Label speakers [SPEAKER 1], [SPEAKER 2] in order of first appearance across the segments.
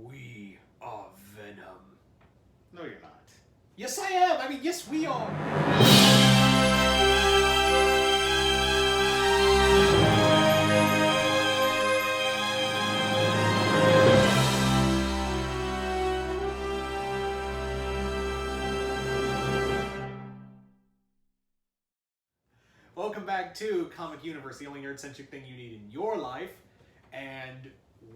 [SPEAKER 1] We are Venom.
[SPEAKER 2] No, you're not.
[SPEAKER 1] Yes, I am. I mean, yes, we are. Welcome back to Comic Universe, the only nerd-centric thing you need in your life. And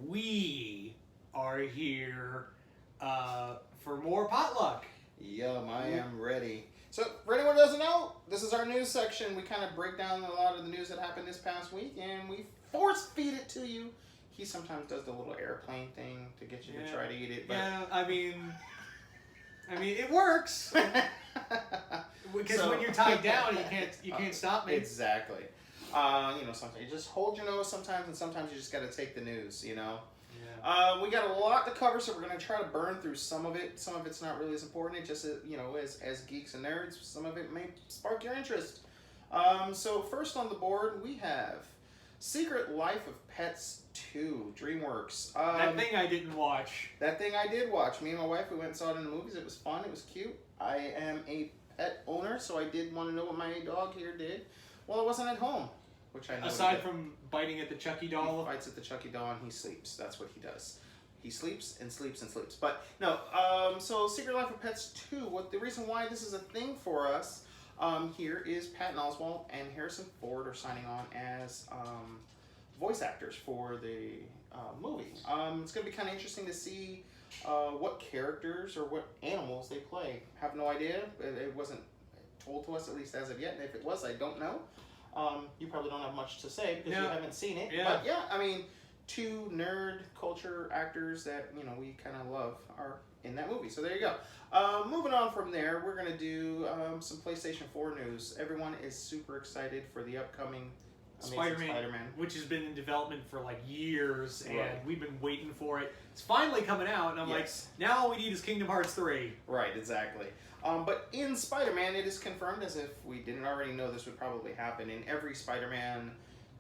[SPEAKER 1] we are here for more Putluck.
[SPEAKER 2] Yum, I am ready. So, for anyone who doesn't know, this is our news section. We kind of break down a lot of the news that happened this past week, and we force feed it to you. He sometimes does the little airplane thing to get you to try to eat it. But...
[SPEAKER 1] yeah, I mean, it works. Because when you're tied down, you can't stop me.
[SPEAKER 2] Exactly. Sometimes you just hold your nose sometimes, and sometimes you just got to take the news, you know.
[SPEAKER 1] Yeah.
[SPEAKER 2] We got a lot to cover, so we're going to try to burn through some of it. Some of it's not really as important. It just, as geeks and nerds, some of it may spark your interest. So first on the board, we have Secret Life of Pets 2, DreamWorks.
[SPEAKER 1] That thing I didn't watch.
[SPEAKER 2] That thing I did watch. Me and my wife, we went and saw it in the movies. It was fun. It was cute. I am a pet owner, so I did want to know what my dog here did while I wasn't at home, which I know.
[SPEAKER 1] Aside from biting at the Chucky doll,
[SPEAKER 2] he bites at the Chucky doll and he sleeps. That's what he does. He sleeps and sleeps and sleeps. But no, so Secret Life of Pets 2. The reason why this is a thing for us here is Patton Oswalt and Harrison Ford are signing on as voice actors for the movie. It's going to be kind of interesting to see what characters or what animals they play. Have no idea. It wasn't told to us, at least as of yet. And if it was, I don't know. You probably don't have much to say because you haven't seen it.
[SPEAKER 1] Yeah.
[SPEAKER 2] But yeah, I mean, two nerd culture actors that, we kind of love are in that movie. So there you go. Moving on from there, we're going to do some PlayStation 4 news. Everyone is super excited for the upcoming Spider-Man,
[SPEAKER 1] which has been in development for like years, and we've been waiting for it. It's finally coming out, and I'm like, now all we need is Kingdom Hearts 3.
[SPEAKER 2] Right, exactly. But in Spider-Man, it is confirmed, as if we didn't already know this would probably happen. In every Spider-Man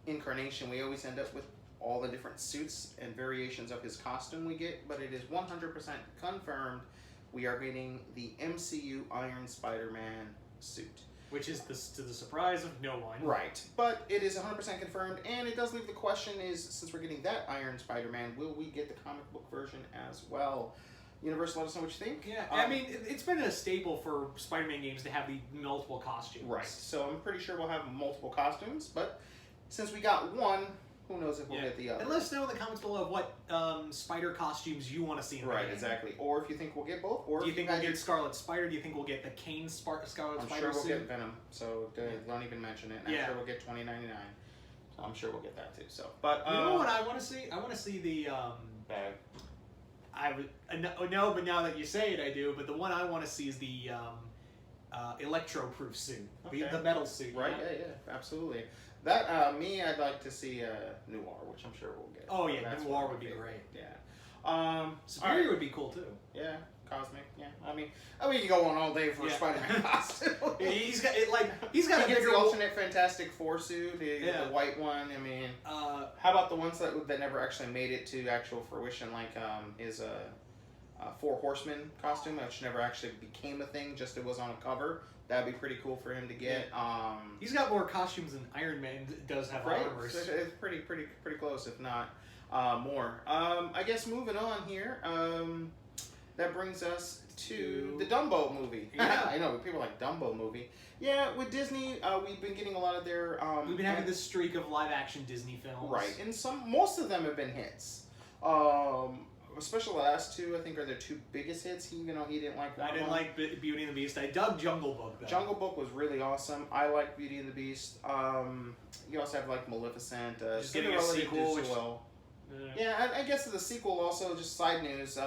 [SPEAKER 2] incarnation, we always end up with all the different suits and variations of his costume we get, but it is 100% confirmed we are getting the MCU Iron Spider-Man suit.
[SPEAKER 1] Which is to the surprise of no one.
[SPEAKER 2] Right. But it is 100% confirmed, and it does leave the question is, since we're getting that Iron Spider-Man, will we get the comic book version as well? Universe, let us know what you think.
[SPEAKER 1] Yeah, I mean, it's been a staple for Spider-Man games to have the multiple costumes.
[SPEAKER 2] Right. So I'm pretty sure we'll have multiple costumes, but since we got one, who knows if we'll get the other.
[SPEAKER 1] And let us know in the comments below what spider costumes you want to see in the game.
[SPEAKER 2] Exactly. Or if you think we'll get both. Or
[SPEAKER 1] do you think we'll get Scarlet Spider? Do you think we'll get the Kane Scarlet Spider
[SPEAKER 2] I'm sure we'll
[SPEAKER 1] suit?
[SPEAKER 2] get Venom, so don't even mention it. I'm sure we'll get $20.99. So I'm sure we'll get that too. So, but
[SPEAKER 1] you know what I want to see? I want to see the
[SPEAKER 2] bag.
[SPEAKER 1] No, but now that you say it, I do. But the one I want to see is the electro-proof suit, the metal suit.
[SPEAKER 2] Right? Yeah, absolutely. That I'd like to see Noir, which I'm sure we'll get.
[SPEAKER 1] Oh yeah, Noir would be great.
[SPEAKER 2] Yeah.
[SPEAKER 1] Superior would be cool too.
[SPEAKER 2] Yeah, Cosmic. Yeah. I mean, we can go on all day for a Spider-Man costume.
[SPEAKER 1] He's got a bigger
[SPEAKER 2] the alternate Fantastic Four suit, the white one. I mean, how about the ones that never actually made it to actual fruition, like his Four Horsemen costume, which never actually became a thing, just it was on a cover. That'd be pretty cool for him to get.
[SPEAKER 1] He's got more costumes than Iron Man does have armor.
[SPEAKER 2] It's pretty close, if not more. I guess moving on here, that brings us to the Dumbo movie.
[SPEAKER 1] Yeah.
[SPEAKER 2] I know, people like Dumbo movie. Yeah, with Disney, we've been getting a lot of their...
[SPEAKER 1] we've been having this streak of live-action Disney films.
[SPEAKER 2] Right, and most of them have been hits. Especially the last two, I think, are their two biggest hits. Even though he didn't like one.
[SPEAKER 1] I didn't like Beauty and the Beast. I dug Jungle Book, though.
[SPEAKER 2] Jungle Book was really awesome. I like Beauty and the Beast. You also have, like, Maleficent.
[SPEAKER 1] Just getting a sequel,
[SPEAKER 2] which... well. Yeah, I guess the sequel also, just side news,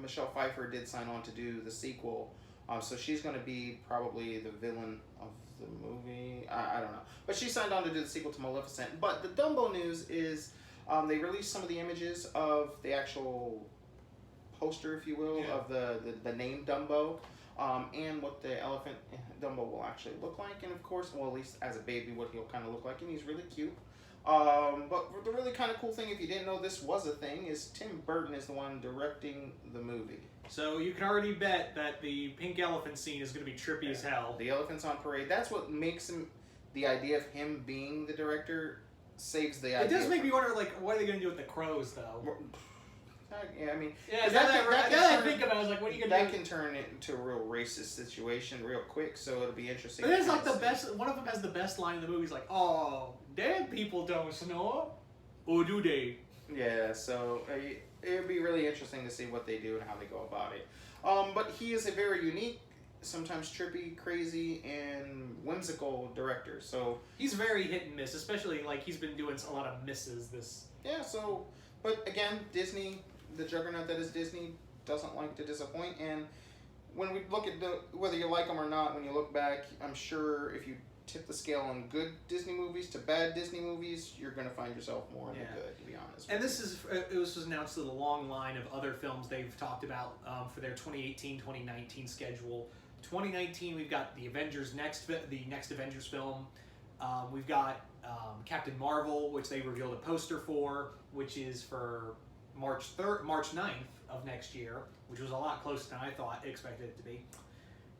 [SPEAKER 2] Michelle Pfeiffer did sign on to do the sequel. So she's going to be probably the villain of the movie. I don't know. But she signed on to do the sequel to Maleficent. But the Dumbo news is... they released some of the images of the actual poster, if you will, of the name Dumbo, and what the elephant Dumbo will actually look like, and of course, well, at least as a baby, what he'll kind of look like, and he's really cute. But the really kind of cool thing, if you didn't know this was a thing, is Tim Burton is the one directing the movie.
[SPEAKER 1] So you can already bet that the pink elephant scene is going to be trippy as hell.
[SPEAKER 2] The elephants on parade. That's what makes him. The idea of him being the director saves the idea.
[SPEAKER 1] It does make me wonder, like, what are they going to do with the crows, though?
[SPEAKER 2] Yeah, I mean,
[SPEAKER 1] yeah. Now that I think about it, I was like, what are you going to do?
[SPEAKER 2] That can turn it into a real racist situation real quick. So it'll be interesting.
[SPEAKER 1] But it's like the best. One of them has the best line in the movie. He's like, "Oh, dead people don't snore, or do they?"
[SPEAKER 2] Yeah. So it'd be really interesting to see what they do and how they go about it. But he is a very unique, sometimes trippy, crazy, and whimsical director. So
[SPEAKER 1] he's very hit and miss, especially like he's been doing a lot of misses this.
[SPEAKER 2] Yeah. So, but again, Disney, the juggernaut that is Disney, doesn't like to disappoint. And when we look at whether you like them or not, when you look back, I'm sure if you tip the scale on good Disney movies to bad Disney movies, you're going to find yourself more in the good, to be honest.
[SPEAKER 1] And this was announced with a long line of other films they've talked about for their 2018-2019 schedule. 2019, we've got the next Avengers film. We've got Captain Marvel, which they revealed a poster for, which is for March 9th of next year, which was a lot closer than I expected it to be.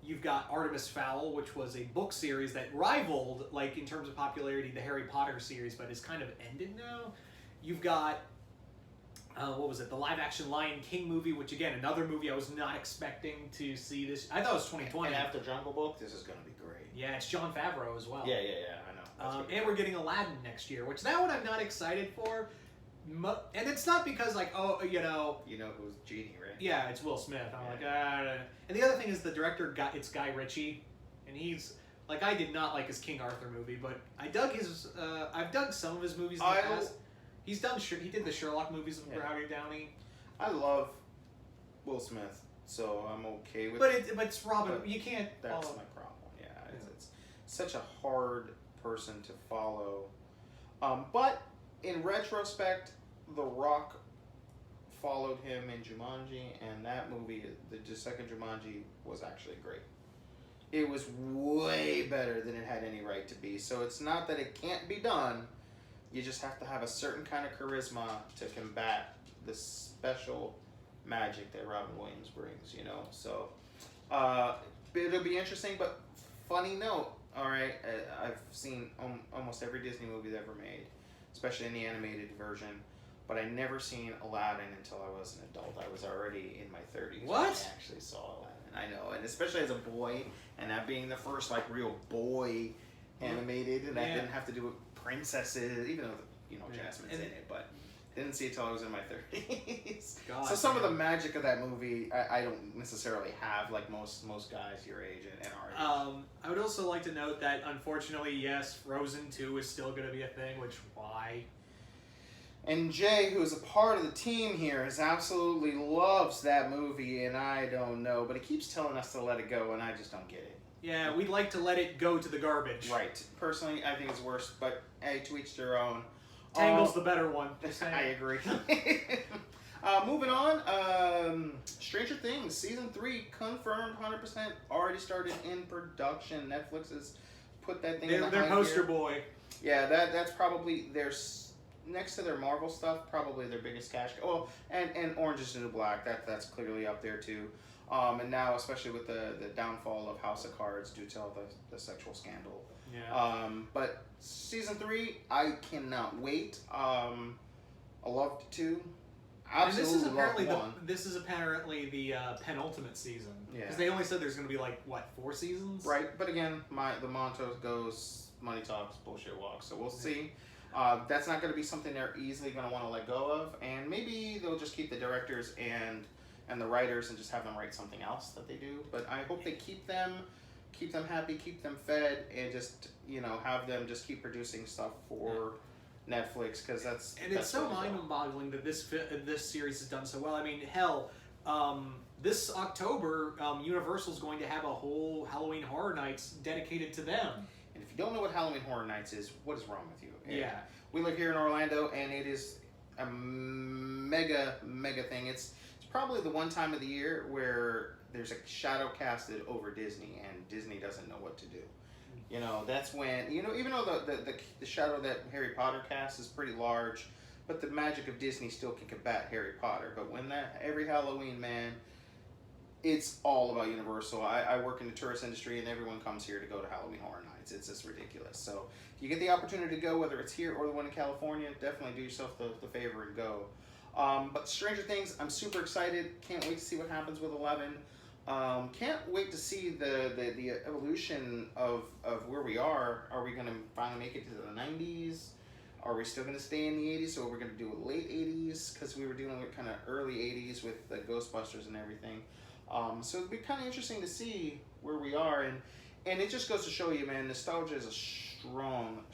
[SPEAKER 1] You've got Artemis Fowl, which was a book series that rivaled, like in terms of popularity, the Harry Potter series, but is kind of ended now. You've got the live-action Lion King movie, which again, another movie I was not expecting to see this. I thought it was 2020.
[SPEAKER 2] And after Jungle Book, this is going to be great.
[SPEAKER 1] Yeah, it's Jon Favreau as well.
[SPEAKER 2] Yeah, I know.
[SPEAKER 1] And we're getting Aladdin next year, which that one I'm not excited for. And it's not because, like,
[SPEAKER 2] You know who's Genie, right?
[SPEAKER 1] Yeah, it's Will Smith. I'm like, And the other thing is the director, it's Guy Ritchie, and he's, like, I did not like his King Arthur movie, but I dug I've dug some of his movies in the past. He did the Sherlock movies with Robert Downey.
[SPEAKER 2] I love Will Smith, so I'm okay with
[SPEAKER 1] it. But it's Robin, you can't
[SPEAKER 2] That's
[SPEAKER 1] follow.
[SPEAKER 2] my problem, It's such a hard person to follow. But in retrospect, The Rock followed him in Jumanji, and that movie, the second Jumanji, was actually great. It was way better than it had any right to be. So it's not that it can't be done. You just have to have a certain kind of charisma to combat the special magic that Robin Williams brings, So it'll be interesting, but funny note, all right, I've seen almost every Disney movie they've ever made, especially in the animated version, but I never seen Aladdin until I was an adult. I was already in my 30s
[SPEAKER 1] What?
[SPEAKER 2] when I actually saw Aladdin. I know, and especially as a boy, and that being the first, like, real boy animated, and I didn't have to do with princesses, even though, Jasmine's in it, but didn't see it till I was in my 30s.
[SPEAKER 1] God,
[SPEAKER 2] so some of the magic of that movie, I don't necessarily have, like most guys your age and our age.
[SPEAKER 1] I would also like to note that, unfortunately, yes, Frozen 2 is still going to be a thing, which, why?
[SPEAKER 2] And Jay, who is a part of the team here, absolutely loves that movie, and I don't know, but he keeps telling us to let it go, and I just don't get it.
[SPEAKER 1] Yeah, we'd like to let it go to the garbage.
[SPEAKER 2] Right. Personally, I think it's worse, but hey, to each their own.
[SPEAKER 1] Tangle's the better one.
[SPEAKER 2] I agree. Moving on, Stranger Things Season 3 confirmed 100%, already started in production. Netflix has put that thing in the
[SPEAKER 1] their
[SPEAKER 2] hype
[SPEAKER 1] poster
[SPEAKER 2] here.
[SPEAKER 1] boy.
[SPEAKER 2] Yeah, that's probably next to their Marvel stuff, probably their biggest cash. Oh, and Orange is the New Black, that's clearly up there too. And now, especially with the downfall of House of Cards due to all the sexual scandal.
[SPEAKER 1] Yeah.
[SPEAKER 2] But Season 3, I cannot wait. I loved 2. Absolutely
[SPEAKER 1] this is apparently the penultimate season.
[SPEAKER 2] Yeah.
[SPEAKER 1] Because they only said there's going to be, like, 4 seasons?
[SPEAKER 2] Right, but again, the motto goes, money talks, bullshit walks. So we'll see. That's not going to be something they're easily going to want to let go of. And maybe they'll just keep the directors and the writers and just have them write something else that they do. But I hope they keep them happy, keep them fed, and just, have them just keep producing stuff for Netflix, because that's...
[SPEAKER 1] And it's so mind-boggling that this series has done so well. I mean, hell, this October, Universal's going to have a whole Halloween Horror Nights dedicated to them.
[SPEAKER 2] And if you don't know what Halloween Horror Nights is, what is wrong with you?
[SPEAKER 1] Yeah.
[SPEAKER 2] We live here in Orlando, and it is a mega thing. It's probably the one time of the year where there's a shadow casted over Disney, and Disney doesn't know what to do. You know, that's when, you know, even though the shadow that Harry Potter casts is pretty large, but the magic of Disney still can combat Harry Potter. But when every Halloween, man, it's all about Universal. I work in the tourist industry, and everyone comes here to go to Halloween Horror Nights. It's just ridiculous. So if you get the opportunity to go, whether it's here or the one in California, definitely do yourself the favor and go. But Stranger Things, I'm super excited. Can't wait to see what happens with 11. Can't wait to see the evolution of where we are. Are we going to finally make it to the 90s? Are we still going to stay in the 80s? So we're going to do a late 80s, because we were dealing with kind of early 80s with the Ghostbusters and everything. So it'd be kind of interesting to see where we are, and it just goes to show you, man, nostalgia is a strong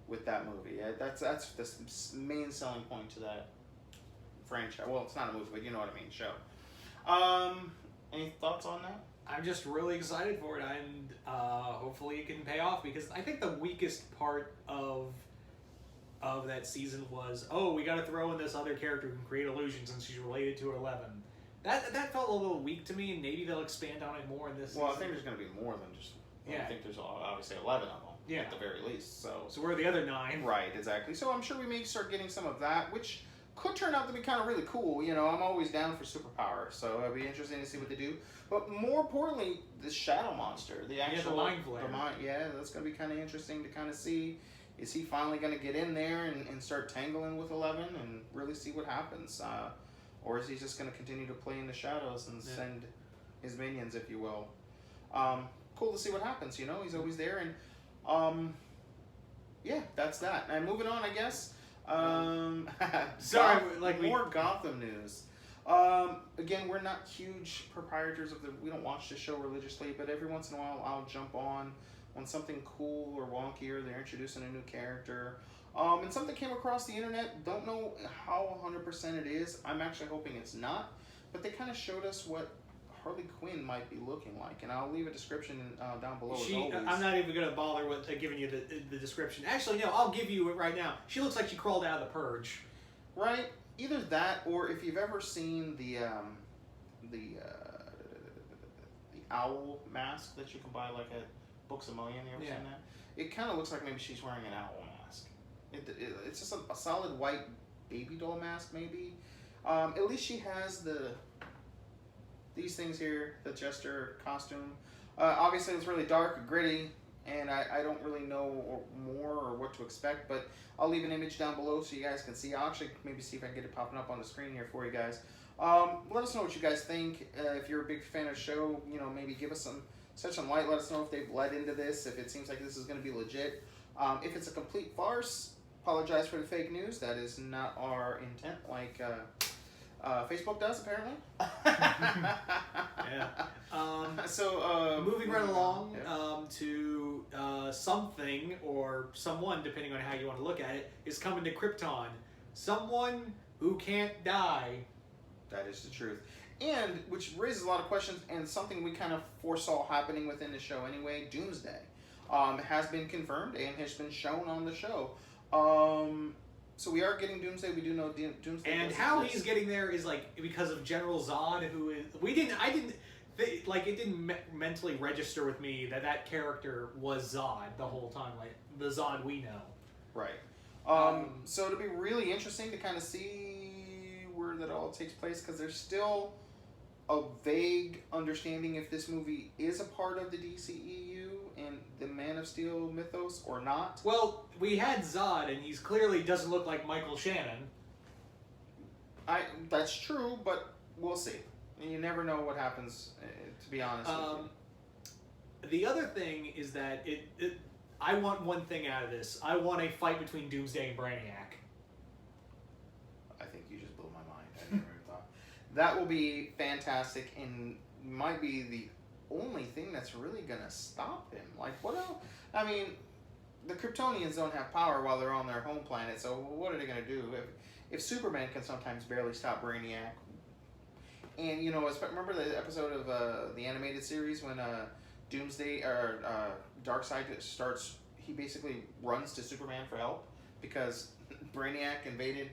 [SPEAKER 2] with that movie. That's the main selling point to that franchise. Well, it's not a movie, but you know what I mean, show. Any thoughts on that?
[SPEAKER 1] I'm just really excited for it, and hopefully it can pay off, because I think the weakest part of that season was, oh, we got to throw in this other character who can create illusions, and she's related to 11. That felt a little weak to me, and maybe they'll expand on it more in this season.
[SPEAKER 2] I think there's going to be more than just...
[SPEAKER 1] Yeah.
[SPEAKER 2] I think there's obviously 11 of them, at the very least. So
[SPEAKER 1] where are the other 9?
[SPEAKER 2] Right, exactly. So I'm sure we may start getting some of that, which could turn out to be kind of really cool. You know, I'm always down for superpower, so it'll be interesting to see what they do. But more importantly, the shadow monster, the actual...
[SPEAKER 1] the mind flayer.
[SPEAKER 2] That's going to be kind of interesting to kind of see. Is he finally going to get in there and start tangling with 11 and really see what happens? Or is he just going to continue to play in the shadows and send his minions, if you will? Cool to see what happens, you know? He's always there, and yeah, that's that. And moving on, I guess.
[SPEAKER 1] Sorry,
[SPEAKER 2] more Gotham news. Again, we're not huge proprietors of we don't watch the show religiously, but every once in a while I'll jump on when something cool or wonky, or they're introducing a new character. And something came across the internet. Don't know how 100% it is. I'm actually hoping it's not. But they kind of showed us what Harley Quinn might be looking like, and I'll leave a description down below. As always.
[SPEAKER 1] I'm not even going to bother with giving you the description. Actually, no, I'll give you it right now. She looks like she crawled out of the Purge.
[SPEAKER 2] Right? Either that, or if you've ever seen the owl mask that you can buy like at Books A Million. You ever seen that? It kind of looks like maybe she's wearing an owl mask. It's just a solid white baby doll mask, maybe. At least she has these things here, the Jester costume. Obviously, it's really dark and gritty, and I don't really know more or what to expect, but I'll leave an image down below so you guys can see. I'll actually maybe see if I can get it popping up on the screen here for you guys. Let us know what you guys think. If you're a big fan of the show, you know, maybe give us some light. Let us know if they've led into this, if it seems like this is going to be legit. If it's a complete farce, apologize for the fake news. That is not our intent, like Facebook does, apparently.
[SPEAKER 1] Moving right along to something or someone, depending on how you want to look at it, is coming to Krypton. Someone who can't die.
[SPEAKER 2] That is the truth. And, which raises a lot of questions, and something we kind of foresaw happening within the show anyway, Doomsday. Has been confirmed and has been shown on the show. So we are getting Doomsday. We do know Doomsday.
[SPEAKER 1] And how he's getting there is like because of General Zod, who is it didn't mentally register with me that character was Zod the whole time, like the Zod we know.
[SPEAKER 2] Right. So it'll be really interesting to kind of see where that all takes place, because there's still a vague understanding if this movie is a part of the DCEU and the Man of Steel mythos or not.
[SPEAKER 1] Well, we had Zod, and he's clearly doesn't look like Michael Shannon.
[SPEAKER 2] That's true, but we'll see. You never know what happens, to be honest with you.
[SPEAKER 1] The other thing is that I want one thing out of this. I want a fight between Doomsday and Brainiac.
[SPEAKER 2] I think you just blew my mind. I never even thought. That will be fantastic, and might be the only thing that's really gonna stop him. Like, what else? I mean, the Kryptonians don't have power while they're on their home planet, so what are they gonna do? If Superman can sometimes barely stop Brainiac, and you know, remember the episode of the animated series when Doomsday or Darkseid starts? He basically runs to Superman for help because Brainiac invaded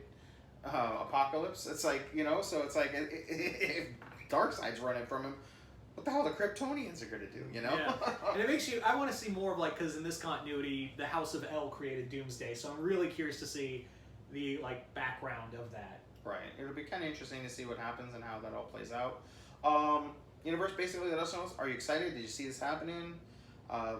[SPEAKER 2] Apocalypse. It's like, you know, so it's like if Darkseid's running from him, what the hell the Kryptonians are gonna do, you know?
[SPEAKER 1] Yeah. And it makes you, I want to see more of like, because in this continuity, the House of L created Doomsday, so I'm really curious to see the like background of that.
[SPEAKER 2] Right. It'll be kind of interesting to see what happens and how that all plays out. Universe, basically, let us know. Are you excited? Did you see this happening? How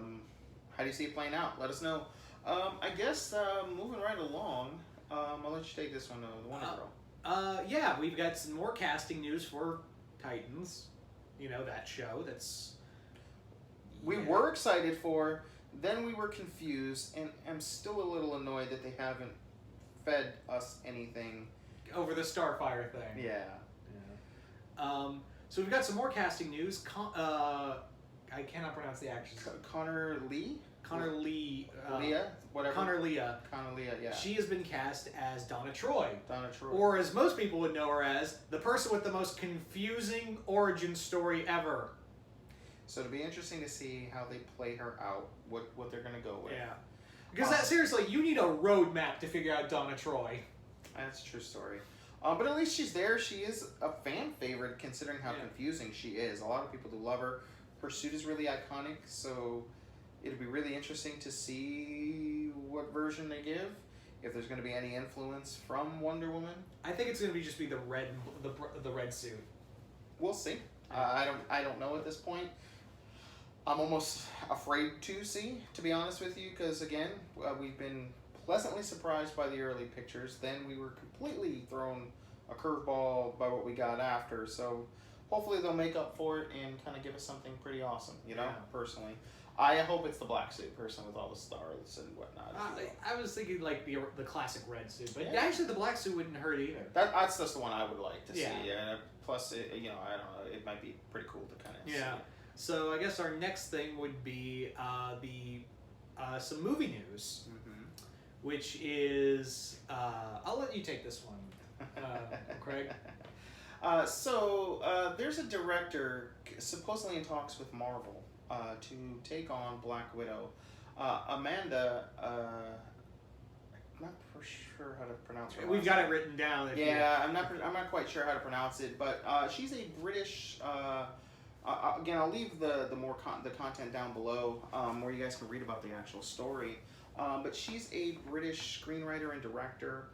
[SPEAKER 2] do you see it playing out? Let us know. I guess moving right along, I'll let you take this one, the Wonder Girl.
[SPEAKER 1] Yeah, we've got some more casting news for Titans. You know, that show that's...
[SPEAKER 2] We were excited for, then we were confused, and I'm still a little annoyed that they haven't fed us anything.
[SPEAKER 1] Over the Starfire thing.
[SPEAKER 2] Yeah.
[SPEAKER 1] So we've got some more casting news. I cannot pronounce the actress.
[SPEAKER 2] Connor Lee?
[SPEAKER 1] Connor Lee.
[SPEAKER 2] Leah? Whatever.
[SPEAKER 1] Connor Leah.
[SPEAKER 2] Connor Leah, yeah.
[SPEAKER 1] She has been cast as Donna Troy.
[SPEAKER 2] Donna Troy.
[SPEAKER 1] Or as most people would know her as, the person with the most confusing origin story ever.
[SPEAKER 2] So it'll be interesting to see how they play her out, what they're going to go with.
[SPEAKER 1] Yeah. Because that, seriously, you need a roadmap to figure out Donna Troy.
[SPEAKER 2] That's a true story. But at least she's there. She is a fan favorite considering how confusing she is. A lot of people do love her. Her suit is really iconic, so it'll be really interesting to see what version they give. If there's going to be any influence from Wonder Woman.
[SPEAKER 1] I think it's going to be just the red suit.
[SPEAKER 2] We'll see. I don't know at this point. I'm almost afraid to see, to be honest with you, because again, we've been pleasantly surprised by the early pictures. Then we were completely thrown a curveball by what we got after. So hopefully they'll make up for it and kind of give us something pretty awesome, you know, personally. I hope it's the black suit person with all the stars and whatnot.
[SPEAKER 1] I was thinking like the classic red suit, but actually the black suit wouldn't hurt either.
[SPEAKER 2] That's just the one I would like to see. And plus, you know, I don't know, it might be pretty cool to kind of see.
[SPEAKER 1] So I guess our next thing would be some movie news, which is I'll let you take this one, Craig.
[SPEAKER 2] So there's a director supposedly in talks with Marvel to take on Black Widow. Amanda, I'm not for sure how to pronounce her.
[SPEAKER 1] We've got it written down.
[SPEAKER 2] I'm not quite sure how to pronounce it, but she's a British. Again, I'll leave the content down below where you guys can read about the actual story. But she's a British screenwriter and director.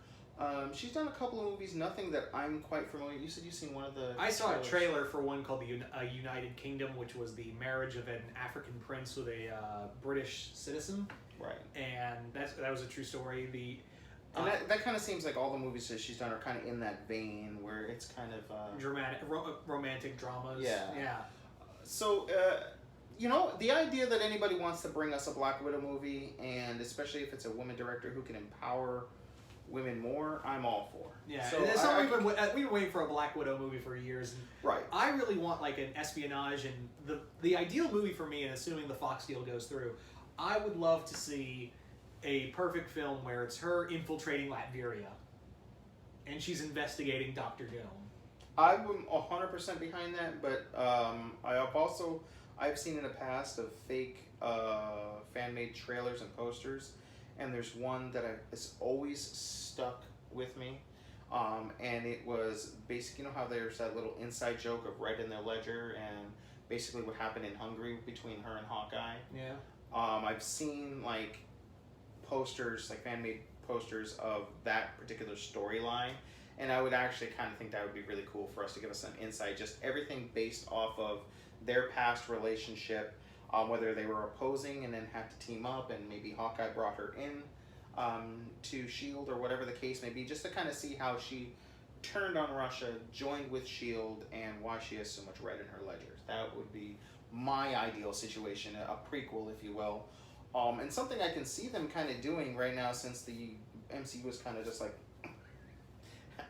[SPEAKER 2] She's done a couple of movies, nothing that I'm quite familiar. You said you've seen one of the...
[SPEAKER 1] I saw a trailer for one called The United Kingdom, which was the marriage of an African prince with a British citizen.
[SPEAKER 2] Right.
[SPEAKER 1] And that was a true story.
[SPEAKER 2] And that kind of seems like all the movies that she's done are kind of in that vein, where it's kind of...
[SPEAKER 1] dramatic, romantic dramas.
[SPEAKER 2] Yeah. So, you know, the idea that anybody wants to bring us a Black Widow movie, and especially if it's a woman director who can empower women more, I'm all for.
[SPEAKER 1] Yeah,
[SPEAKER 2] so
[SPEAKER 1] we've been waiting for a Black Widow movie for years. And
[SPEAKER 2] right.
[SPEAKER 1] I really want like an espionage, and the ideal movie for me, and assuming the Fox deal goes through, I would love to see a perfect film where it's her infiltrating Latveria, and she's investigating Dr. Doom.
[SPEAKER 2] I'm 100% behind that, but I've seen in the past of fake fan-made trailers and posters, and there's one that has always stuck with me, and it was basically, you know how there's that little inside joke of Red in their ledger, and basically what happened in Hungary between her and Hawkeye.
[SPEAKER 1] Yeah.
[SPEAKER 2] I've seen like posters, like fan-made posters of that particular storyline. And I would actually kind of think that would be really cool for us to give us some insight, just everything based off of their past relationship, whether they were opposing and then had to team up, and maybe Hawkeye brought her in to S.H.I.E.L.D. or whatever the case may be, just to kind of see how she turned on Russia, joined with S.H.I.E.L.D., and why she has so much red in her ledgers. That would be my ideal situation, a prequel, if you will. And something I can see them kind of doing right now, since the MCU was kind of just like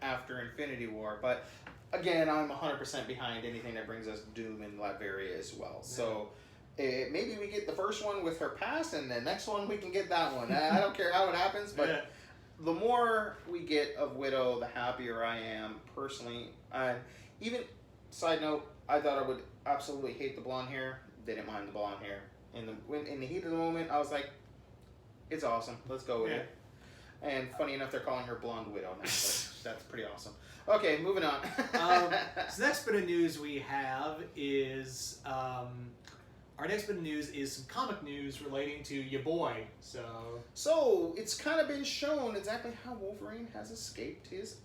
[SPEAKER 2] after Infinity War. But again, I'm 100% behind anything that brings us Doom and Latveria as well. So maybe we get the first one with her past, and the next one we can get that one. I don't care how it happens, but the more we get of Widow, the happier I am personally. Even side note, I thought I would absolutely hate the blonde hair. Didn't mind the blonde hair. In the heat of the moment, I was like, it's awesome. Let's go with it. And funny enough, they're calling her Blonde Widow now. So that's pretty awesome. Okay, moving on.
[SPEAKER 1] So next bit of news we have is our next bit of news is some comic news relating to your boy.
[SPEAKER 2] So it's kind of been shown exactly how Wolverine has escaped his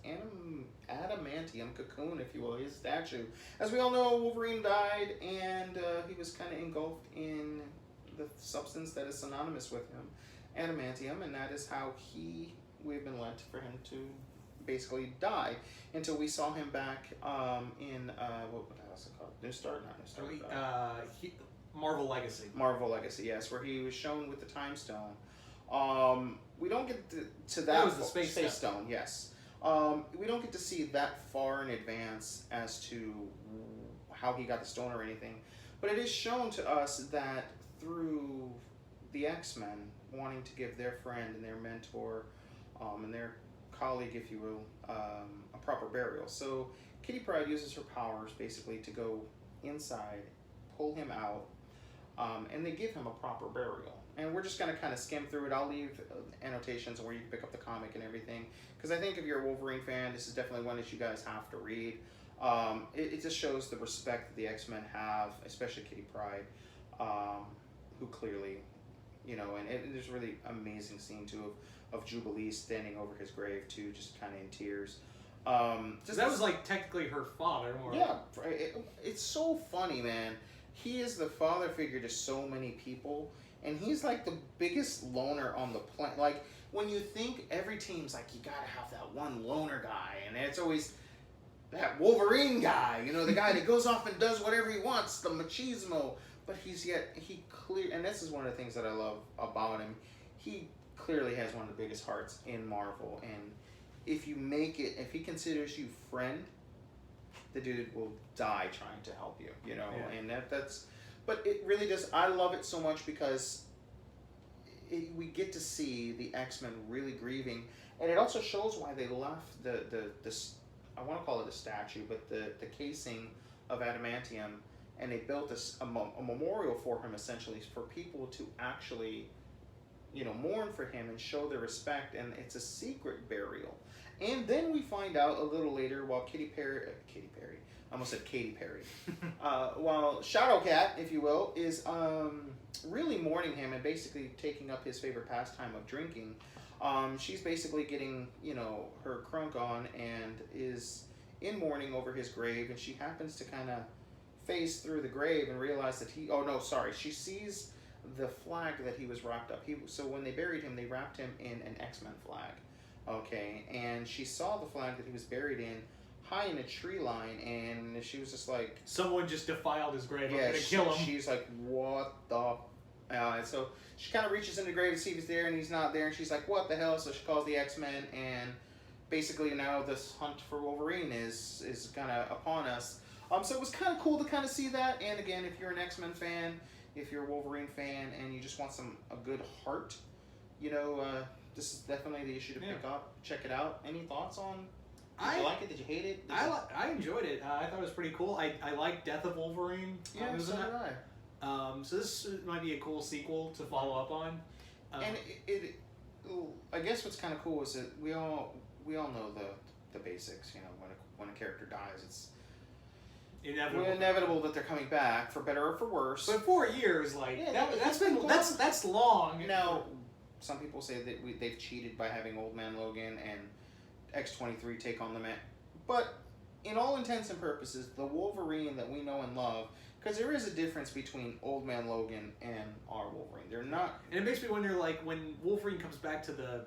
[SPEAKER 2] adamantium cocoon, if you will, his statue. As we all know, Wolverine died, and he was kind of engulfed in the substance that is synonymous with him, adamantium, and that is how we've been led for him to basically die until we saw him back in what was it called? New Start, not New Start.
[SPEAKER 1] Marvel Legacy.
[SPEAKER 2] Marvel Legacy, yes, where he was shown with the Time Stone. We don't get to that.
[SPEAKER 1] That was the Space
[SPEAKER 2] Stone, yes. We don't get to see that far in advance as to how he got the stone or anything, but it is shown to us that through the X-Men wanting to give their friend and their mentor and their colleague, if you will, a proper burial. So Kitty Pryde uses her powers basically to go inside, pull him out, and they give him a proper burial. And we're just going to kind of skim through it. I'll leave annotations where you can pick up the comic and everything, because I think if you're a Wolverine fan, this is definitely one that you guys have to read. It just shows the respect that the X-Men have, especially Kitty Pryde, who clearly, you know, and there's a really amazing scene too of Jubilee standing over his grave too, just kind of in tears.
[SPEAKER 1] That was like technically her father.
[SPEAKER 2] Yeah, it's so funny, man. He is the father figure to so many people, and he's like the biggest loner on the planet. Like, when you think every team's like, you gotta have that one loner guy, and it's always that Wolverine guy, you know, the guy that goes off and does whatever he wants, the machismo. But and this is one of the things that I love about him. He clearly has one of the biggest hearts in Marvel, and if he considers you friend, the dude will die trying to help you, you know. Yeah. And but it really does. I love it so much because we get to see the X-Men really grieving, and it also shows why they left the I want to call it a statue, but the casing of adamantium, and they built a memorial for him, essentially, for people to actually, you know, mourn for him and show their respect, and it's a secret burial. And then we find out a little later, while Katy Perry, I almost said Katy Perry, while Shadowcat, if you will, is really mourning him and basically taking up his favorite pastime of drinking. She's basically getting, you know, her crunk on and is in mourning over his grave, and she happens to kind of phase through the grave and realize that she sees the flag that he was wrapped up. So when they buried him, they wrapped him in an X-Men flag. Okay, and she saw the flag that he was buried in high in a tree line, and she was just like,
[SPEAKER 1] someone just defiled his grave. I'm gonna kill him.
[SPEAKER 2] She's like, what the? So she kind of reaches in the grave to see if he's there, and he's not there, and she's like, what the hell? So she calls the X-Men, and basically now this hunt for Wolverine is kind of upon us. So it was kind of cool to kind of see that. And again, if you're an X-Men fan, if you're a Wolverine fan, and you just want a good heart, you know, this is definitely the issue to pick up. Check it out. Any thoughts on? Did you like it? Did you hate it?
[SPEAKER 1] I enjoyed it. I thought it was pretty cool. I like Death of Wolverine.
[SPEAKER 2] Yeah, so did
[SPEAKER 1] I. So this might be a cool sequel to follow up on.
[SPEAKER 2] And I guess what's kind of cool is that we all know the basics. You know, when a character dies, it's inevitable that they're coming back for better or for worse.
[SPEAKER 1] But 4 years, that's long.
[SPEAKER 2] Now, some people say that they've cheated by having Old Man Logan and X-23 take on the man. But in all intents and purposes, the Wolverine that we know and love, because there is a difference between Old Man Logan and our Wolverine. They're not.
[SPEAKER 1] And it makes me wonder, like, when Wolverine comes back to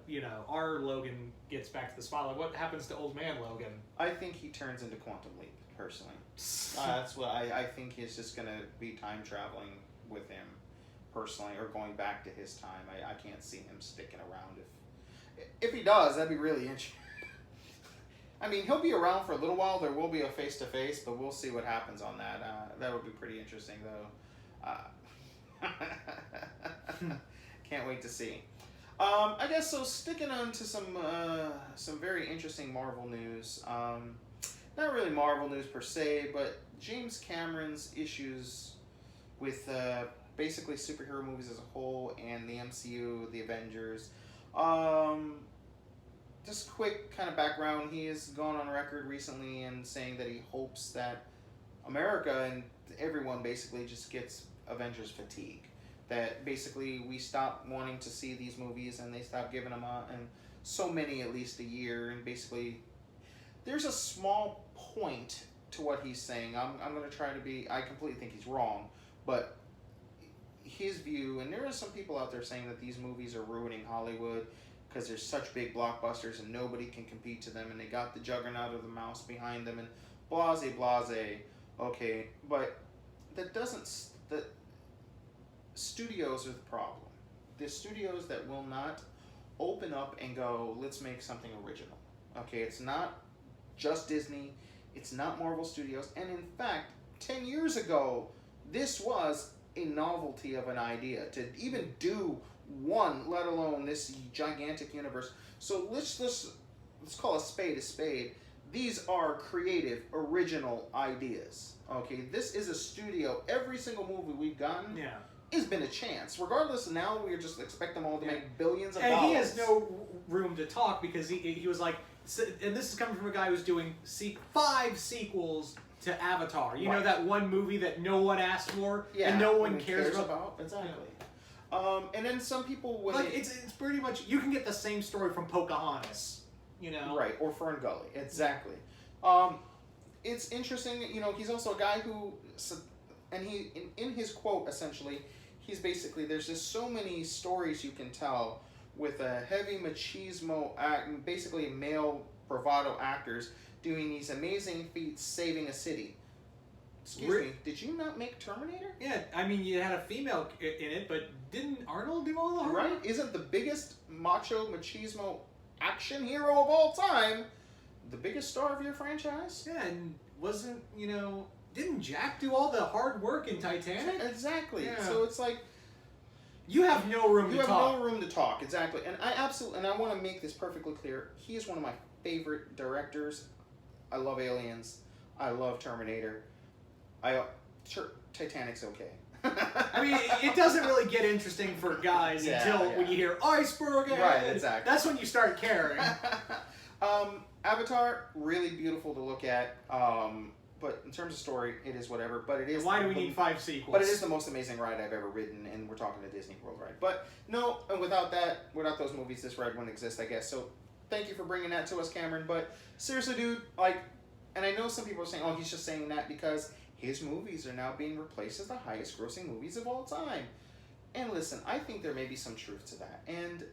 [SPEAKER 1] our Logan gets back to the spotlight, what happens to Old Man Logan?
[SPEAKER 2] I think he turns into Quantum Leap, personally. That's what I think he's just going to be time traveling with him, personally, or going back to his time. I can't see him sticking around. If he does, that'd be really interesting. I mean, he'll be around for a little while. There will be a face-to-face, but we'll see what happens on that. That would be pretty interesting, though. Can't wait to see. I guess so. Sticking on to some very interesting Marvel news. Not really Marvel news per se, but James Cameron's issues with basically superhero movies as a whole and the MCU, the Avengers. just quick kind of background. He has gone on record recently and saying that he hopes that America and everyone basically just gets Avengers fatigue. That basically we stop wanting to see these movies and they stop giving them out, and so many at least a year. And basically, there's a small point to what he's saying. I'm going to try to be. I completely think he's wrong, but his view, and there are some people out there saying that these movies are ruining Hollywood because they're such big blockbusters and nobody can compete to them, and they got the juggernaut of the mouse behind them, and blase blase. Okay, but that doesn't. The studios are the problem. The studios that will not open up and go, let's make something original. Okay, it's not just Disney. It's not Marvel Studios. And in fact, 10 years ago, this was a novelty of an idea to even do one, let alone this gigantic universe. So let's call a spade a spade. These are creative, original ideas. Okay, this is a studio. Every single movie we've gotten has been a chance. Regardless, now we just expect them all to make billions of dollars.
[SPEAKER 1] And he has no room to talk because he was like, and this is coming from a guy who's doing 5 sequels to Avatar. You know, that one movie that no one asked for and no one cares about.
[SPEAKER 2] Exactly. And then some people when
[SPEAKER 1] like it's pretty much you can get the same story from Pocahontas. You know,
[SPEAKER 2] right, or Fern Gully. Exactly. It's interesting. You know, he's also a guy who, and he in his quote essentially, he's basically there's just so many stories you can tell with a heavy machismo act, basically male bravado actors doing these amazing feats saving a city. Excuse me, did you not make Terminator?
[SPEAKER 1] Yeah, I mean, you had a female in it, but didn't Arnold do all the hard work?
[SPEAKER 2] Right? Isn't the biggest macho machismo action hero of all time the biggest star of your franchise?
[SPEAKER 1] Yeah, and wasn't, didn't Jack do all the hard work in Titanic?
[SPEAKER 2] Exactly.
[SPEAKER 1] Yeah.
[SPEAKER 2] So it's like,
[SPEAKER 1] you have no room to talk.
[SPEAKER 2] You have no room to talk, exactly. And I want to make this perfectly clear. He is one of my favorite directors. I love Aliens. I love Terminator. Titanic's okay.
[SPEAKER 1] I mean, it doesn't really get interesting for guys until when you hear iceberg.
[SPEAKER 2] Right, exactly.
[SPEAKER 1] That's when you start caring.
[SPEAKER 2] Avatar, really beautiful to look at. But in terms of story, it is whatever. But it is.
[SPEAKER 1] Why do we need 5 sequels?
[SPEAKER 2] But it is the most amazing ride I've ever ridden, and we're talking a Disney World ride. But no, and without those movies, this ride wouldn't exist, I guess. So thank you for bringing that to us, Cameron. But seriously, dude, and I know some people are saying, oh, he's just saying that because his movies are now being replaced as the highest grossing movies of all time. And listen, I think there may be some truth to that. And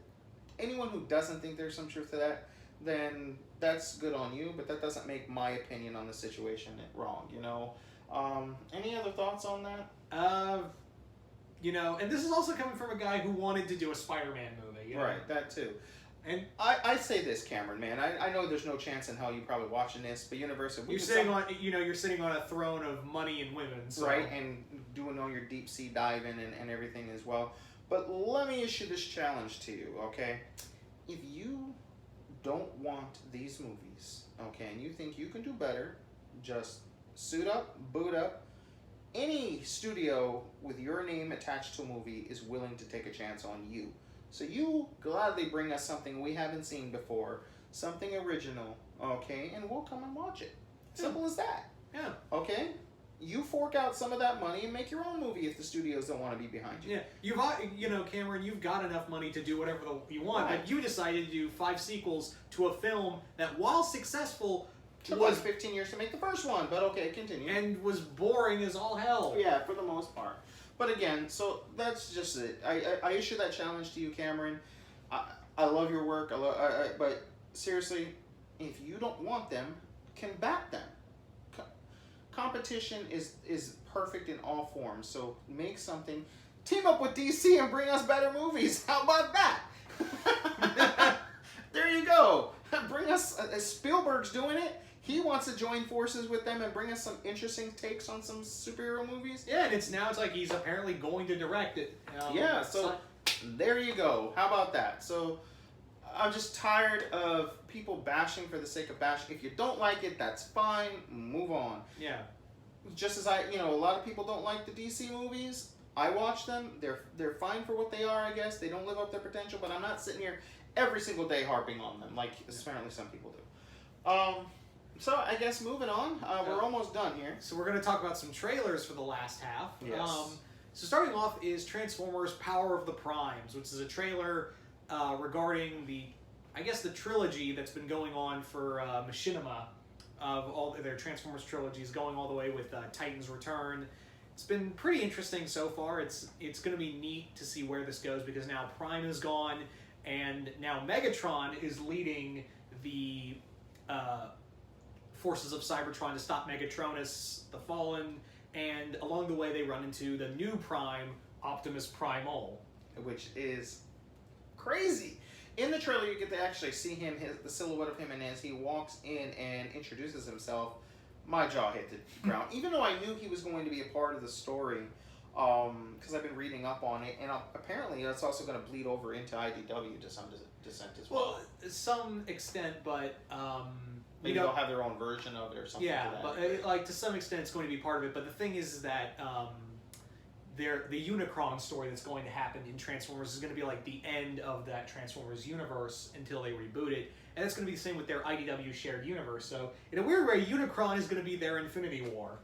[SPEAKER 2] anyone who doesn't think there's some truth to that, then that's good on you, but that doesn't make my opinion on the situation wrong, Any other thoughts on that?
[SPEAKER 1] And this is also coming from a guy who wanted to do a Spider-Man movie.
[SPEAKER 2] Right, that too.
[SPEAKER 1] And
[SPEAKER 2] I say this, Cameron, man. I know there's no chance in hell you probably watching this, but Universal.
[SPEAKER 1] You're sitting on a throne of money and women, so.
[SPEAKER 2] Right, and doing all your deep sea diving and everything as well. But let me issue this challenge to you, okay? If you don't want these movies, okay, and you think you can do better, just suit up, boot up. Any studio with your name attached to a movie is willing to take a chance on you. So you gladly bring us something we haven't seen before, something original, okay, and we'll come and watch it. Simple as that.
[SPEAKER 1] Yeah.
[SPEAKER 2] Okay? You fork out some of that money and make your own movie if the studios don't want to be behind you.
[SPEAKER 1] Yeah, Cameron, you've got enough money to do whatever you want, but you decided to do 5 sequels to a film that, while successful,
[SPEAKER 2] took us 15 years to make the first one, but okay, continue.
[SPEAKER 1] And was boring as all hell.
[SPEAKER 2] Yeah, for the most part. But again, so that's just it. I issue that challenge to you, Cameron. I love your work. But seriously, if you don't want them, combat them. Competition is perfect in all forms. So make something. Team up with DC and bring us better movies. How about that? There you go. Bring us. Spielberg's doing it. He wants to join forces with them and bring us some interesting takes on some superhero movies.
[SPEAKER 1] Yeah, and it's like he's apparently going to direct it.
[SPEAKER 2] So there you go. How about that? So I'm just tired of people bashing for the sake of bashing. If you don't like it, that's fine. Move on.
[SPEAKER 1] Yeah.
[SPEAKER 2] Just as a lot of people don't like the DC movies. I watch them. They're fine for what they are, I guess. They don't live up to their potential, but I'm not sitting here every single day harping on them, like apparently some people do. So I guess moving on, we're almost done here.
[SPEAKER 1] So we're going to talk about some trailers for the last half.
[SPEAKER 2] Yes.
[SPEAKER 1] So starting off is Transformers: Power of the Primes, which is a trailer regarding the trilogy that's been going on for Machinima, of all their Transformers trilogies, going all the way with Titan's Return. It's been pretty interesting so far. It's going to be neat to see where this goes, because now Prime is gone, and now Megatron is leading the forces of Cybertron to stop Megatronus, the Fallen, and along the way they run into the new Prime, Optimus Primal.
[SPEAKER 2] Which is crazy. In the trailer, you get to actually see him, the silhouette of him, and as he walks in and introduces himself, my jaw hit the ground. Even though I knew he was going to be a part of the story, because I've been reading up on it, and apparently it's also going to bleed over into IDW to some extent as well.
[SPEAKER 1] Well, some extent, but
[SPEAKER 2] maybe they'll have their own version of it or something.
[SPEAKER 1] Yeah,
[SPEAKER 2] to that.
[SPEAKER 1] but like to some extent, it's going to be part of it. But the thing is that the Unicron story that's going to happen in Transformers is going to be like the end of that Transformers universe until they reboot it. And it's going to be the same with their IDW shared universe. So, in a weird way, Unicron is going to be their Infinity War.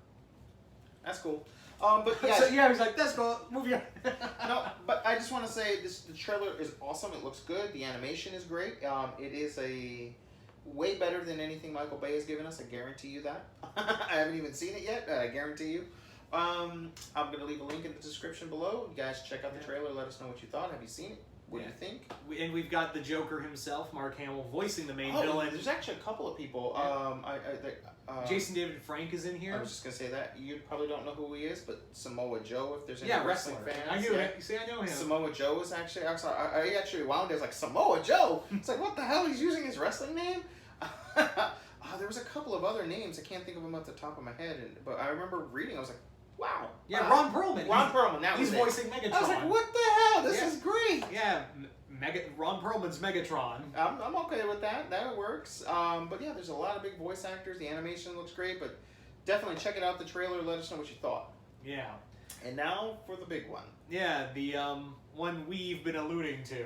[SPEAKER 2] That's cool. But yeah,
[SPEAKER 1] so yeah, he's like, that's cool. Movie on.
[SPEAKER 2] No, but I just want to say the trailer is awesome. It looks good. The animation is great. It is a way better than anything Michael Bay has given us. I guarantee you that. I haven't even seen it yet. I guarantee you. I'm going to leave a link in the description below. You guys check out the trailer. Let us know what you thought. Have you seen it? What do you think?
[SPEAKER 1] And we've got the Joker himself, Mark Hamill, voicing the main villain.
[SPEAKER 2] There's actually a couple of people.
[SPEAKER 1] Jason David Frank is in here.
[SPEAKER 2] I was just going to say that. You probably don't know who he is, but Samoa Joe, if there's any
[SPEAKER 1] wrestling
[SPEAKER 2] fans.
[SPEAKER 1] I knew it. You see, I know him.
[SPEAKER 2] Samoa Joe is actually... I actually wound as like, Samoa Joe? It's like, what the hell? He's using his wrestling name? There was a couple of other names. I can't think of them off the top of my head. But I remember reading. I was like, wow.
[SPEAKER 1] Yeah, Ron Perlman.
[SPEAKER 2] Ron Perlman. That
[SPEAKER 1] he's
[SPEAKER 2] was
[SPEAKER 1] voicing Megatron.
[SPEAKER 2] I was like, what the hell? This is great.
[SPEAKER 1] Yeah, Ron Perlman's Megatron.
[SPEAKER 2] I'm okay with that. That works. But yeah, there's a lot of big voice actors. The animation looks great, but definitely check it out, the trailer. Let us know what you thought.
[SPEAKER 1] Yeah.
[SPEAKER 2] And now for the big one.
[SPEAKER 1] Yeah, the one we've been alluding to.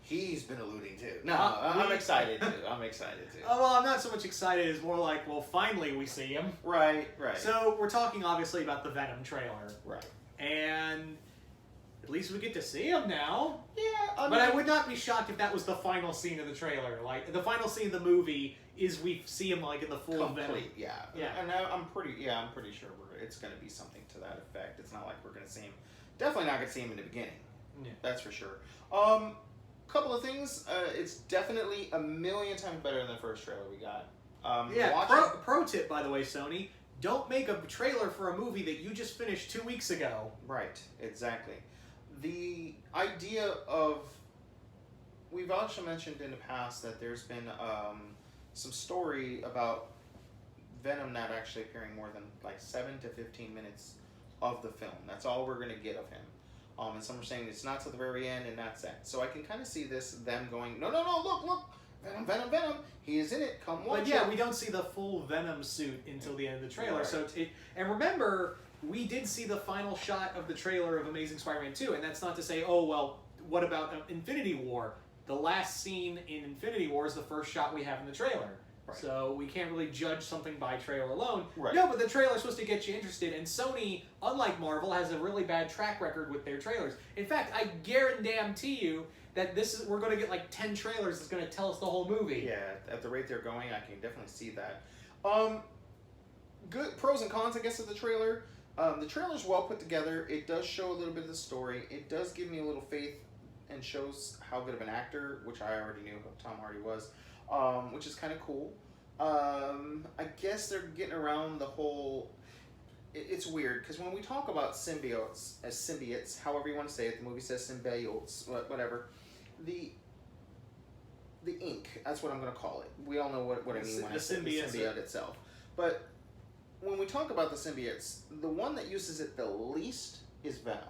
[SPEAKER 2] He's been alluding to. No, I'm excited too. I'm excited too.
[SPEAKER 1] Well, I'm not so much excited. It's more like, well, finally we see him.
[SPEAKER 2] Right.
[SPEAKER 1] So we're talking obviously about the Venom trailer.
[SPEAKER 2] Right.
[SPEAKER 1] And at least we get to see him now.
[SPEAKER 2] Yeah.
[SPEAKER 1] But I would not be shocked if that was the final scene of the trailer. Like, the final scene of the movie is we see him like in the full
[SPEAKER 2] complete.
[SPEAKER 1] Venom.
[SPEAKER 2] Yeah. And I'm pretty sure it's going to be something to that effect. It's not like we're going to see him. Definitely not going to see him in the beginning.
[SPEAKER 1] Yeah.
[SPEAKER 2] That's for sure. Couple of things. It's definitely a million times better than the first trailer we got.
[SPEAKER 1] Pro tip, by the way, Sony. Don't make a trailer for a movie that you just finished 2 weeks ago.
[SPEAKER 2] Right, exactly. The idea of... We've also mentioned in the past that there's been some story about Venom not actually appearing more than like 7 to 15 minutes of the film. That's all we're going to get of him. And some are saying it's not to the very end, and that's it. So I can kind of see them going, no, look, Venom, he is in it, come watch it.
[SPEAKER 1] But yeah, we don't see the full Venom suit until the end of the trailer. Right. So and remember, we did see the final shot of the trailer of Amazing Spider-Man 2, and that's not to say, oh, well, what about Infinity War? The last scene in Infinity War is the first shot we have in the trailer. Right. So we can't really judge something by trailer alone.
[SPEAKER 2] Right.
[SPEAKER 1] No, but the trailer's supposed to get you interested, and Sony, unlike Marvel, has a really bad track record with their trailers. In fact, I guarantee you that we're going to get like 10 trailers that's going to tell us the whole movie.
[SPEAKER 2] Yeah, at the rate they're going, I can definitely see that. Good pros and cons, I guess, of the trailer. The trailer's well put together. It does show a little bit of the story. It does give me a little faith and shows how good of an actor, which I already knew who Tom Hardy was, which is kind of cool. I guess they're getting around the whole... It's weird, because when we talk about symbiotes, however you want to say it, the movie says symbiotes, whatever, the ink, that's what I'm going to call it. We all know what I mean when I say the symbiote itself. But when we talk about the symbiotes, the one that uses it the least is Venom.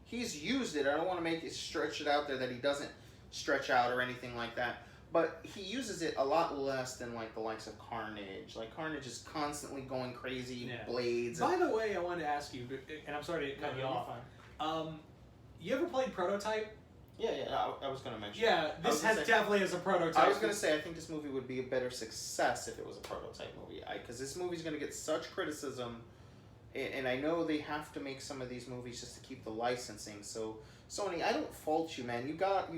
[SPEAKER 2] He's used it. I don't want to make it stretch it out there that he doesn't stretch out or anything like that. But he uses it a lot less than like the likes of Carnage. Like Carnage is constantly going crazy, blades.
[SPEAKER 1] By the way, I wanted to ask you, and I'm sorry to cut you off. You ever played Prototype?
[SPEAKER 2] Yeah, I was going to mention.
[SPEAKER 1] Yeah, this definitely has a prototype.
[SPEAKER 2] I was going to say, I think this movie would be a better success if it was a prototype movie. Because this movie's going to get such criticism, and I know they have to make some of these movies just to keep the licensing. So, Sony, I don't fault you, man. You got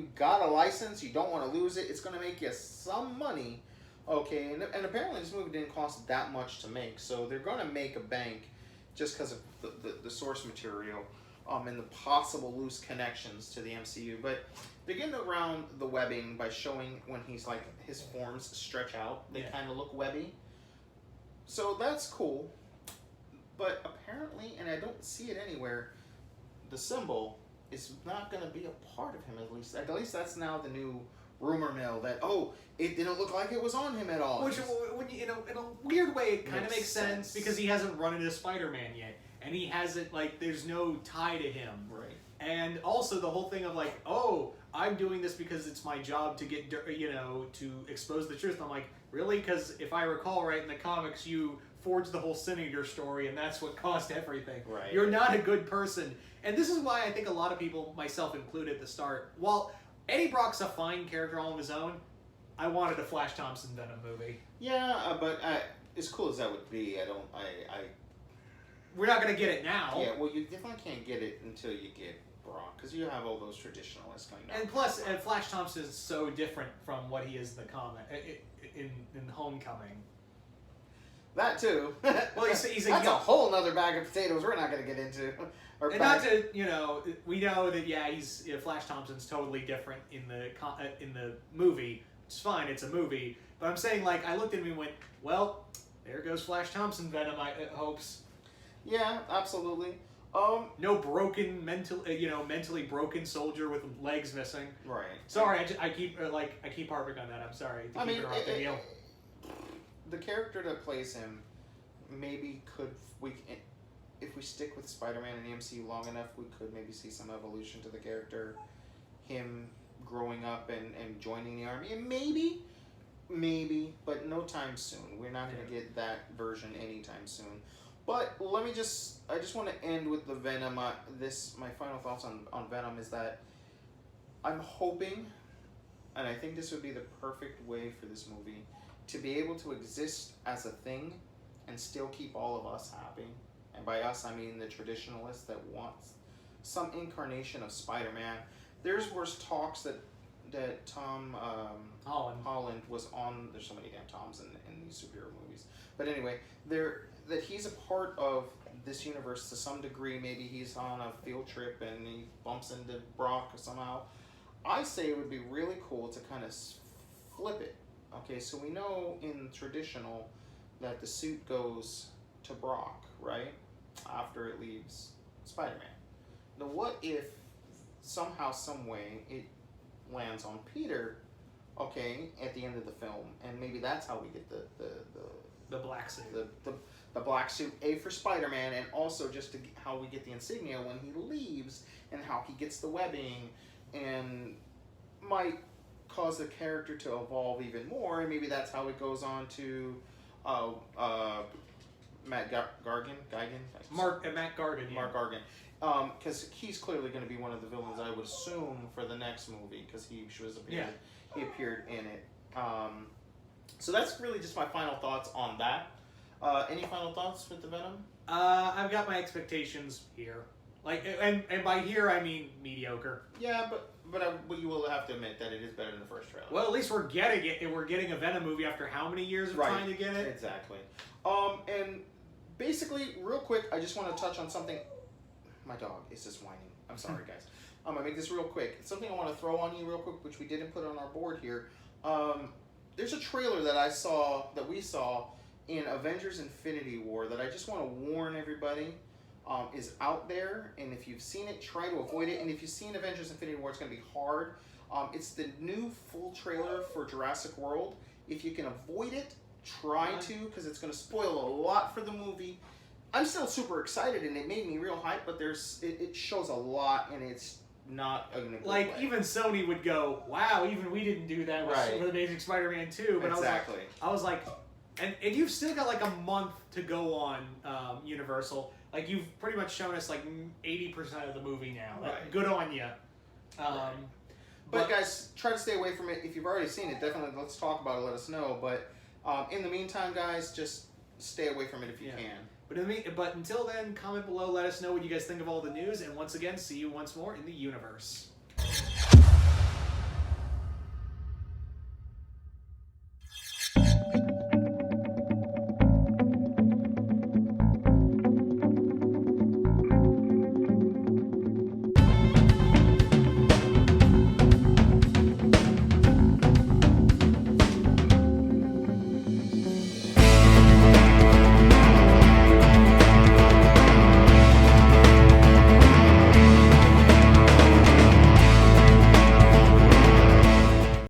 [SPEAKER 2] a license. You don't want to lose it. It's going to make you some money. Okay, and apparently this movie didn't cost that much to make. So they're going to make a bank just because of the source material. And the possible loose connections to the MCU, but they're getting around the webbing by showing when he's like his forms stretch out, they kind of look webby. So that's cool, but apparently, and I don't see it anywhere, the symbol is not going to be a part of him. At least that's now the new rumor mill that it didn't look like it was on him at all.
[SPEAKER 1] Which, when in a weird way, it kind of makes sense because he hasn't run into Spider-Man yet. And he hasn't, there's no tie to him.
[SPEAKER 2] Right.
[SPEAKER 1] And also the whole thing of I'm doing this because it's my job to get, to expose the truth. And I'm like, really? Because if I recall right in the comics, you forged the whole Sin Eater story and that's what caused everything.
[SPEAKER 2] Right.
[SPEAKER 1] You're not a good person. And this is why I think a lot of people, myself included at the start, while Eddie Brock's a fine character all on his own, I wanted a Flash Thompson Venom movie.
[SPEAKER 2] Yeah, but as cool as that would be,
[SPEAKER 1] we're not going to get it now.
[SPEAKER 2] Yeah, well, you definitely can't get it until you get Brock, because you have all those traditionalists coming down.
[SPEAKER 1] And plus, Flash Thompson is so different from what he is in the comic, in Homecoming.
[SPEAKER 2] That too.
[SPEAKER 1] Well, he's
[SPEAKER 2] that's a whole other bag of potatoes we're not going to get into.
[SPEAKER 1] And not to, we know that, Flash Thompson's totally different in the movie. It's fine, it's a movie. But I'm saying, I looked at him and went, well, there goes Flash Thompson Venom, I hopes.
[SPEAKER 2] Yeah, absolutely.
[SPEAKER 1] No broken mentally broken soldier with legs missing.
[SPEAKER 2] Right.
[SPEAKER 1] Sorry, I keep harping on that. I'm sorry.
[SPEAKER 2] The character that plays him, maybe if we stick with Spider-Man in the MCU long enough, we could maybe see some evolution to the character, him growing up and joining the army, and maybe, but no time soon. We're not going to get that version anytime soon. But I just want to end with the Venom. My final thoughts on Venom is that I'm hoping, and I think this would be the perfect way for this movie, to be able to exist as a thing and still keep all of us happy. And by us, I mean the traditionalists that want some incarnation of Spider-Man. There's talks that Tom Holland was on. There's so many damn Toms in these superhero movies. But anyway, that he's a part of this universe to some degree. Maybe he's on a field trip and he bumps into Brock somehow. I say it would be really cool to kind of flip it. Okay, so we know in traditional that the suit goes to Brock, right? After it leaves Spider-Man. Now what if somehow, some way, it lands on Peter, okay, at the end of the film, and maybe that's how we get
[SPEAKER 1] the black suit.
[SPEAKER 2] The black suit, for Spider-Man, and also just how we get the insignia when he leaves, and how he gets the webbing, and might cause the character to evolve even more, and maybe that's how it goes on to Matt Gargan?
[SPEAKER 1] Matt Gargan, yeah.
[SPEAKER 2] Mark Gargan. Because he's clearly going to be one of the villains, I would assume, for the next movie, because he appeared in it. So that's really just my final thoughts on that. Any final thoughts with the Venom?
[SPEAKER 1] I've got my expectations here. And by here I mean mediocre.
[SPEAKER 2] Yeah, but you will have to admit that it is better than the first trailer.
[SPEAKER 1] Well, at least we're getting it. We're getting a Venom movie after how many years of trying to get it?
[SPEAKER 2] Exactly. And basically, real quick, I just want to touch on something. My dog is just whining. I'm sorry, guys. I'm going to make this real quick. It's something I want to throw on you real quick, which we didn't put on our board here. There's a trailer that we saw in Avengers Infinity War that I just want to warn everybody is out there. And if you've seen it, try to avoid it. And if you've seen Avengers Infinity War, it's going to be hard. It's the new full trailer for Jurassic World. If you can avoid it, try to, because it's going to spoil a lot for the movie. I'm still super excited, and it made me real hype, but it shows a lot, and it's not in a good way.
[SPEAKER 1] Even Sony would go, wow, even we didn't do that with Amazing Spider-Man 2. But
[SPEAKER 2] exactly.
[SPEAKER 1] I was like, and you've still got a month to go on Universal. You've pretty much shown us 80% of the movie now. Good on you.
[SPEAKER 2] But guys, try to stay away from it. If you've already seen it, definitely let's talk about it. Let us know. But in the meantime, guys, just stay away from it if you can.
[SPEAKER 1] But until then, comment below. Let us know what you guys think of all the news. And once again, see you once more in the universe.